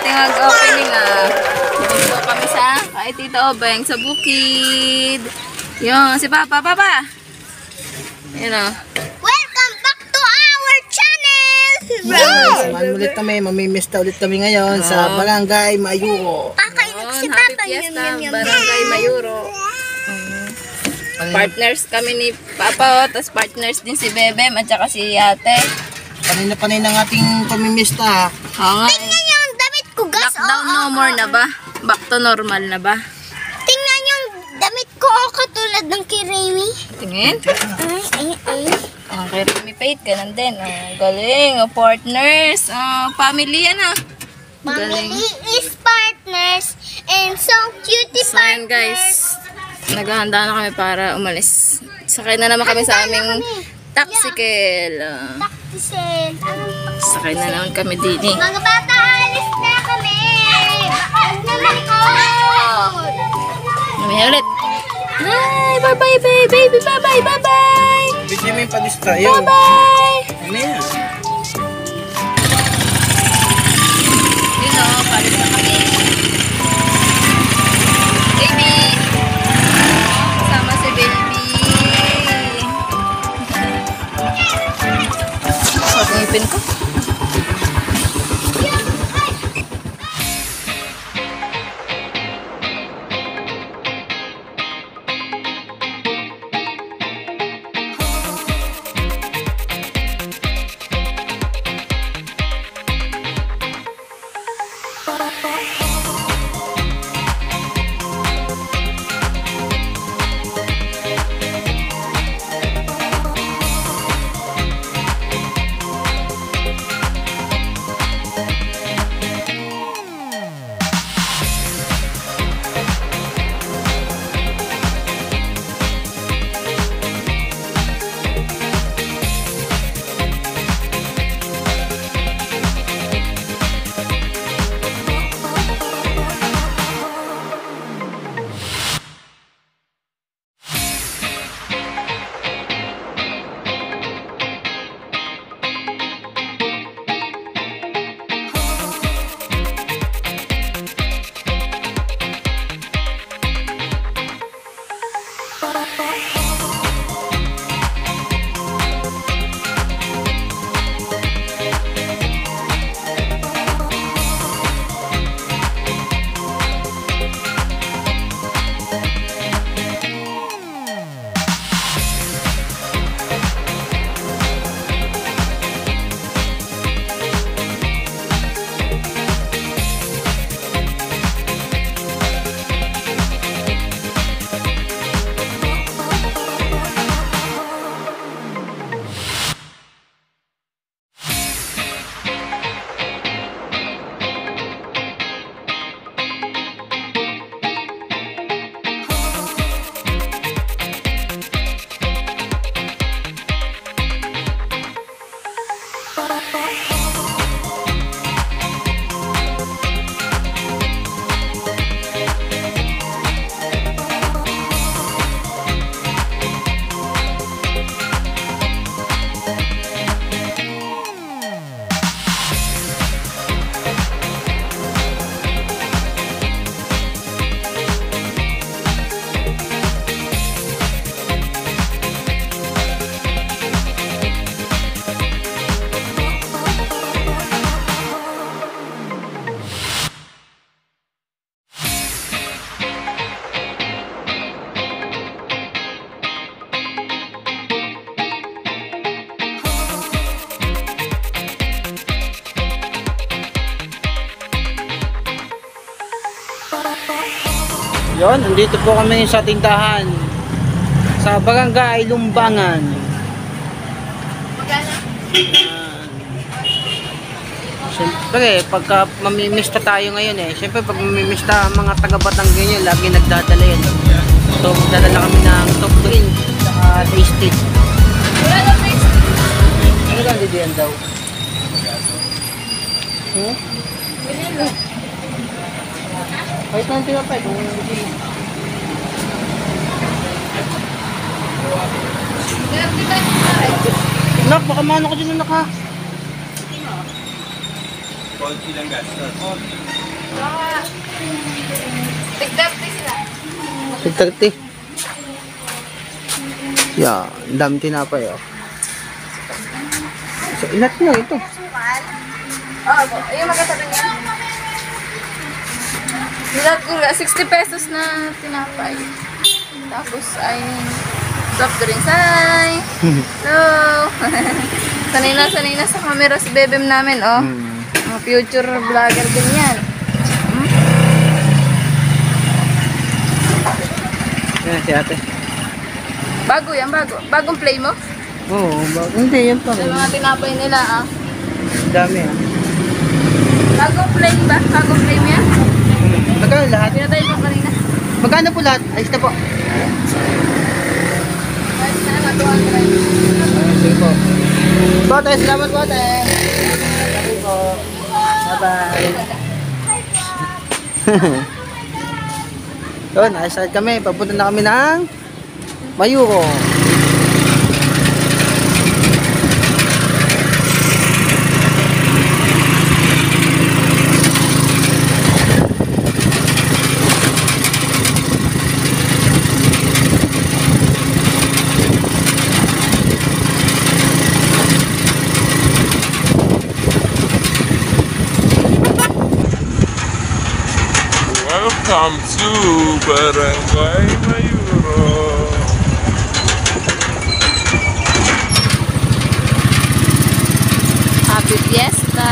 ating mag-opening Dito kami sa kay Tita Obeng sa bukid. Yun, si Papa. Yun o. Welcome back to our channel! Samahan ulit kami, mamimista ulit kami ngayon sa Barangay Mayuro. Kakainin ko si Happy Papa. Fiesta, Barangay Mayuro. Partners kami ni Papa, tapos partners din si Bebem at saka si Ate. Panay ng ating pamimista. Tingnan yung damit ko, guys. Lockdown no more na ba? Back to normal na ba? Tingnan yung damit ko, katulad ng Kiremi. Tingin. Ay. Kay Remy Faith, ganun din. Galing, partners. Family yan Family is partners and so cutie So yan partners. guys, naghahanda na kami para umalis. Sakay na naman kami sa aming taxikel. Taktisin. Sakay na naman kami din eh. Mga bata, alis na kami. Bakit naman ko? Mamaya ulit. Hi, bye-bye baby, bye-bye. Bigyan mo yung palista yun. Bye-bye. Ano yan? Yun o, palis na kami. Baby. Kasama si baby. Pag-ngipin ko. Yon, nandito po kami sa tindahan sa Barangay Lumbangan. Siyempre, pagka mamimista tayo ngayon siyempre pag mamimista ang mga taga-Batangas ganyan, lagi nagdadala yan. So, magdadala kami ng top green at tasted. Ano lang didiyan daw? Kahit nang tinapay, kung hindi mo. Nak, baka mano ko dyan, anak ha. Tig-30 sila. 30. Yeah, ang dami tinapay oh. So, ilat na ito. Yung magkatabi niya. Nilagura, 60 pesos na tinapay. Tapos ay soft drinks. Hi! Hello! sanay na sa camera si bebem namin, oh. Mga future vlogger din yan. Yan si ate. Bago yan, bago. Bagong play mo? Oo, hindi yan pa rin. Yung mga tinapay nila, ah. Dami ah. Bagong play ba? Bagong play mo yan? Magkano lahat? Pinatay mo kanina. Magkano po lahat? Ayos na po. Ayos na naman, 200. Sige po. Bote, salamat bote. Sige po. Bye-bye. Yun, ayos na kami. Papunta na kami ng Mayuro. Welcome to Barangay Mayuro. Happy Fiesta!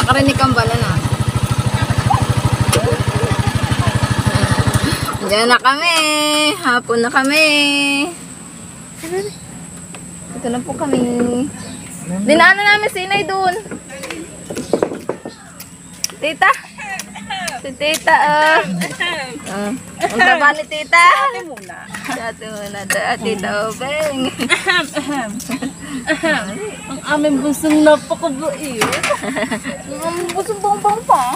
Nakarinig kang bala na. Diyan na kami. Hapon na kami. Ito na po kami. Dinaanan namin si Inay doon. Tita. Si Tita, ang taba ni Tita. Ate muna. Ate muna. Tita Obeng. Ang aming busong napakabait. Ang busong bong-bong pa.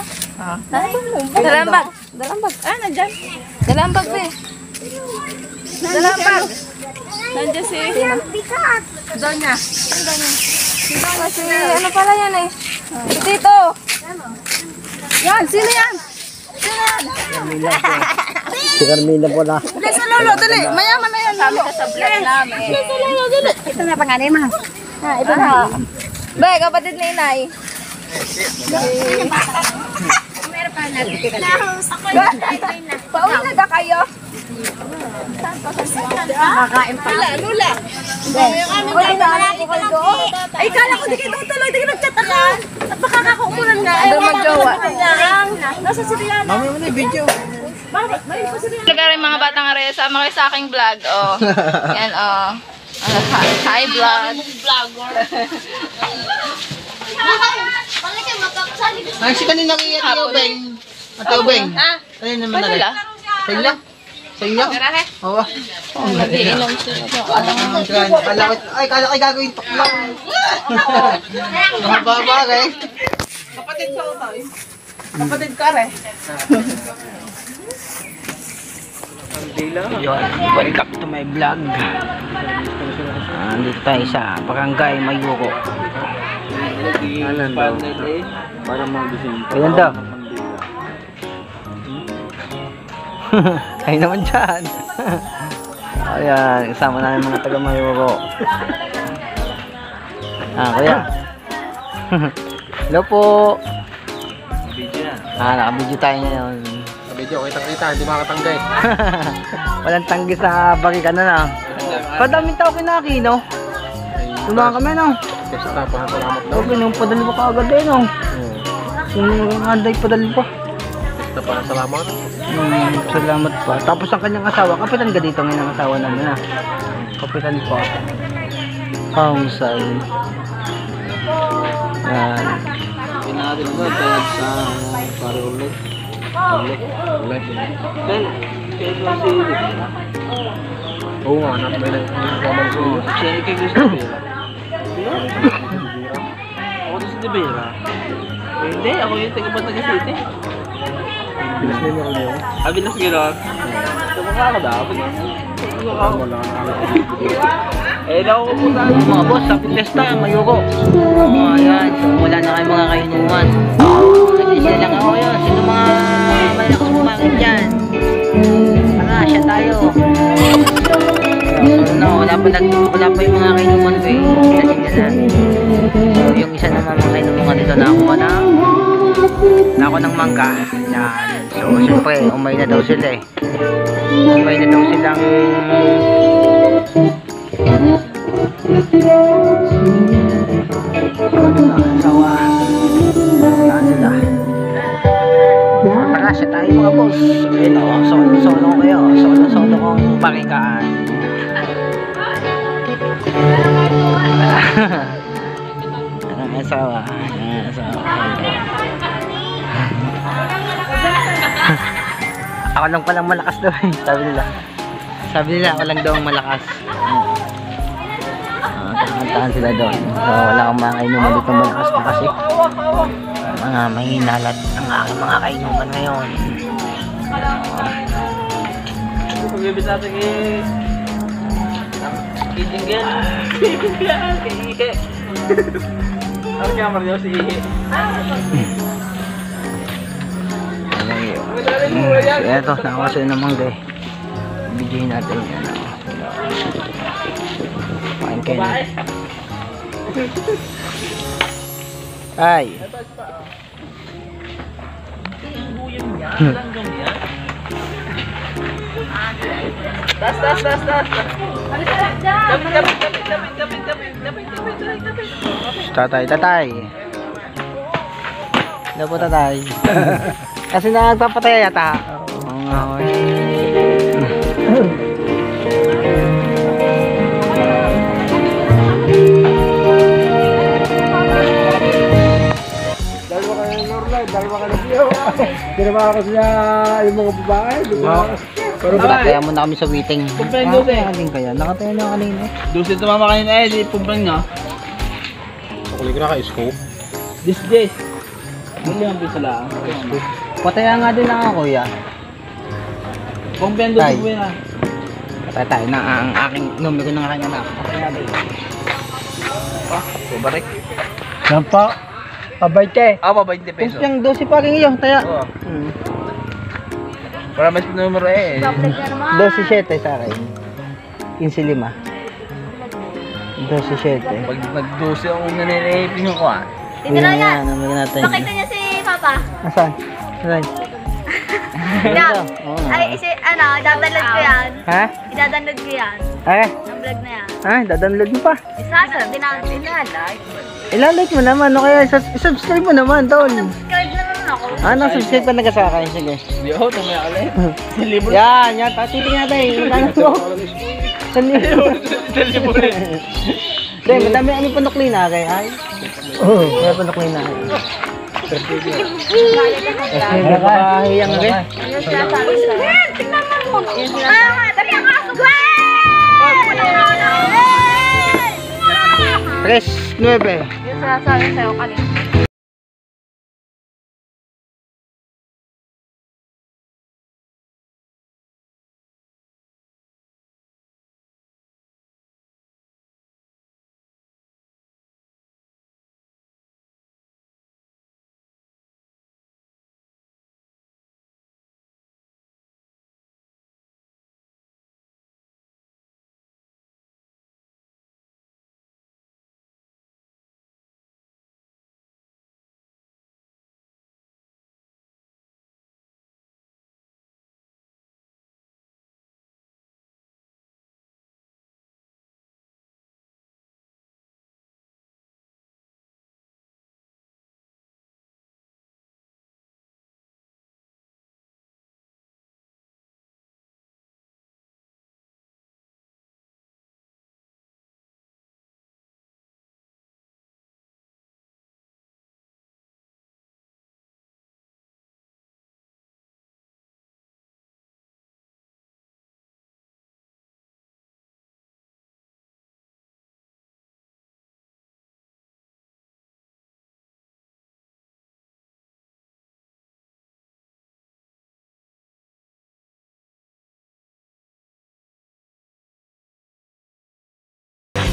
Dalambag. Dalambag. Ah, nandyan. Dalambag, be. Dalambag. Nandyan si... Donya. Kasi ano pala yan eh. Si Tito. Yan, sino yan? Sino yan? Si Carmela po na. Dali sa lolo, dali. Mayaman na yan, lolo. Sa vlog namin. Dali sa lolo, dali. Ito na panganay, ma. Ito na. Be, kapatid ni Inay. Meron pa natin. Pauwi na ka kayo? Kakain pa. Lula. Yung aming gano'n ko kayo doon. Ay, kala ko di kayo tutuloy. Di kayo nagtatakan. At makakakukulan nga. Ano magjowa? Nasa Siriana. Mami mo na yung video. Talaga rin mga batang are, sama kayo sa aking vlog. Oh. Yan, oh. Hi, vlog. Ay, si kanina kay Ate Obeng. Ate Obeng. Ayun naman na rin. Sa inyo? Sa inyo? Oo. Nag-iinom sila. Ay, kala ko gagawin tuklang. Mahaba bagay. Kapatid sa utay. Kapatid ka rin. Yun, welcome to my vlog. Andito tayo sa Barangay Mayuro. Ayan daw. Kayo naman dyan. Ayan, kasama namin mga taga Mayuro. Kuya. Hello po. Nakabidyo tayo ngayon. Video, kitang-kita, hindi makatanggal. Walang tanggi sa barikan na. Padaming tao kinakino. Tumahan kami, no? Basta, pasalamat daw. Okay, nung padali pa kaagad eh, no? Yung anday padali pa. Basta, pasalamat. Salamat pa. Tapos ang kanyang asawa, kapitan ka dito ngayon ang asawa namin, ha? Kapitan pa. Hangsay. Yan. Pinaarin ko dahil sa pare ulit. Ulit. Dahil, kaya doon si Rivera. Oo nga, anak may nagkaman sa iyo. Siya ay kay Gusto Rivera. Ako doon si Rivera. Hindi, ako yung taga-City. Bilis na yung niyo. Bilas gano'n. Tumaka ka daw. Wala ka Daw ko po tayo. Mga boss, sa Pintesta, Mayuro. Ayan, so wala na kayo mga kainuman. Nagsisya lang ako yun. Sino mga malakas bumakit dyan? Tanga, siya tayo. So, no, wala pa yung mga kainuman ko eh. Lasing na. So, yung isa naman mga kainuman dito na ako ng mangga. Yan. So, siyempre, umay na daw sila eh. Umay na daw silang sawa. Saan sila? Matasya tayo mga boss. Ito, solo kayo. Solo kong barikaan. Ang asawa. Ako lang palang malakas daw eh. Sabi nila ako lang daw ang malakas. Kantahan sila doon. So wala akong mga kainuman dito malakas na kasi mga mahinalat ang aking mga kainuman ngayon. Pag-ibig natin Itinggan. Kay Ihe. Ang camera niyo si Ihe. Eto, nakakasya naman guys. Bigyan natin yan. Kain kayo. Ay. Tas. Kapit. Tatay. Hello po, tatay. Kasi nagpapatay yata. Oo nga, Dalawa kayo ng Norlay, dalawa kayo ng Pio. Ginawa ko siya yung mga babae, di ba? Pero Kaya muna kami sa waiting. Pumpeng 12. Nakating kaya. Nakatayo na kanina. Dusin tumama kanina eh, di pumpeng nga. kulit ko na kay scope. This. Hindi ang bisa lang. Pataya nga din ako, kuya. Pumpeng Tay. 12 po yan ah. Patay tayo na ang aking numero ng aking anak. Pataya din. Barik. Yan pa. Pabayte. Ah, pa 20 pesos. Kung yung 12 pa rin iyo, taya. Oo. Para mas numero eh. 12-7 sa akin. 15-5. 12-7. Pag nag-12 ang nanilipin ko ah. Dito na yan. Numero natin. Pakita niya si Papa. Asan? Asan? Yan. Oo nga. Ay, download ko yan. Ha? Idadownload ko yan. Eh? Ang vlog na yan. Ha? Dadownload mo pa? Isasab, dinalike. Ilalike mo naman. O kaya subscribe mo naman, tol. Subscribe na naman ako. Ano? Subscribe pa nagasakay. Sige. Hindi ako, tumaya ka lang. Libre. Yan. Titignan natin. Ano mo? Dahil madami kami panukli na kay ay. Oo. Kaya panukli na kay. Kasi nakahiyang na kay. Yung sinasabi sa'yo. Tingnan mo mo. Yung sinasabi. Dali ang aso ko. Tres, 9. Yung sinasabi sa'yo kanina.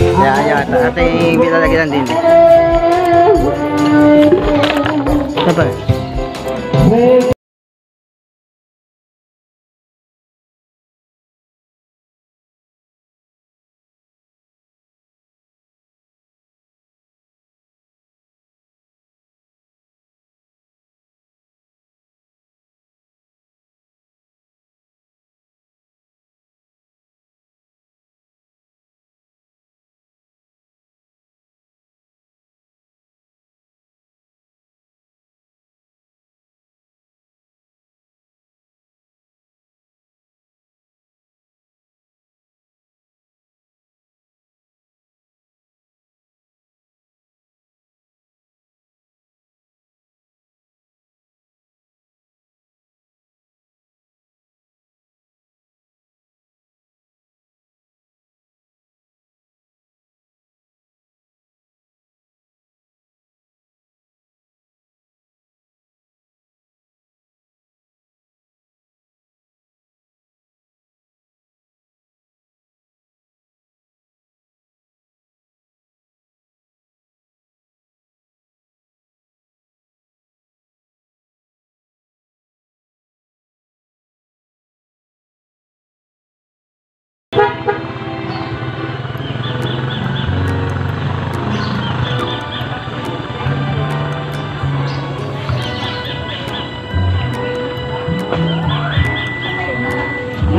Yan. Ating bilalagyan din. Apa?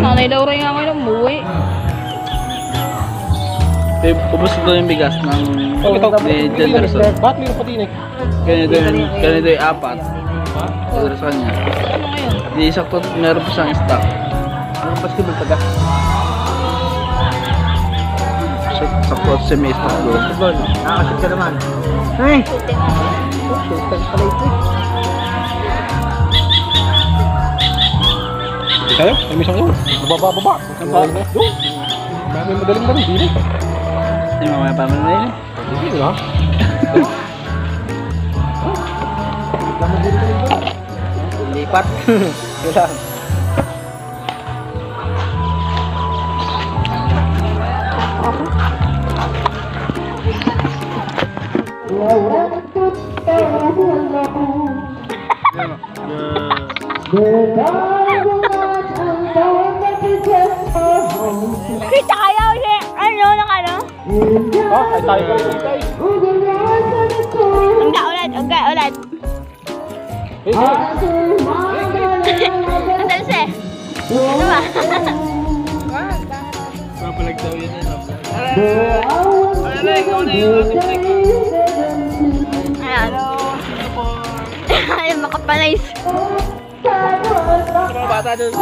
Nanay daw rin nga ngayon umuwi. Ubus ko yung bigas ng ni Jenderson. Ba't meron pa din eh? Ganito yung 4. Jenderson niya. Di sakto meron pa siyang stock. Anong possible taga? Sakto siya may stock doon. Football. Nakakasip ka naman. Ay! Shooter pala ito eh. Tayo, may isang yun. Baba. Doon. May madaling dali, di ba? Hindi mamaya pa man na yun. Hindi na. Lipat. Kailangan. Kita kayo ulit. Ano, ano? Ay tayo pa rin tayo. Enggak ulit. Ang dalse. Diba? Papalag daw yun eh. Ayan. Ay, makapanayos. Mga bata doon.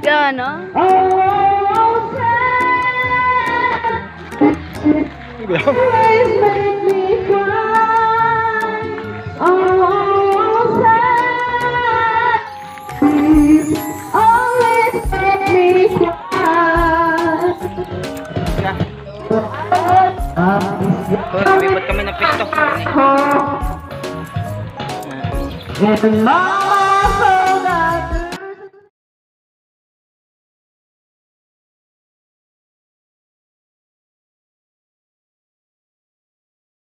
Yan, no? Lumipot kami ng pwesto.